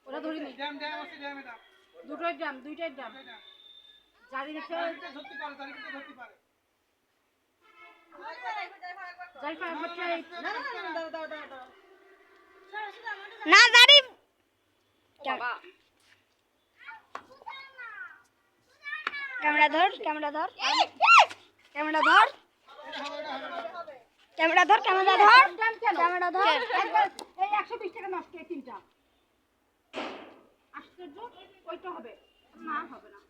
ওরা ধরিনি দুটোই ড্রাম দুইটাই ড্রাম জারি রেখে ধরতে পারে জারি কিন্তু ধরতে পারে জারি ফায়ার করতে না দাও দাও দাও দাও না জারি বাবা ক্যামেরা ধর ক্যামেরা ধর ক্যামেরা ধর ক্যামেরা ধর ক্যামেরা ধর ক্যামেরা ধর এই 120 টাকা নষ্ট এই তিনটা আশ্চর্য ওইটা হবে না হবে না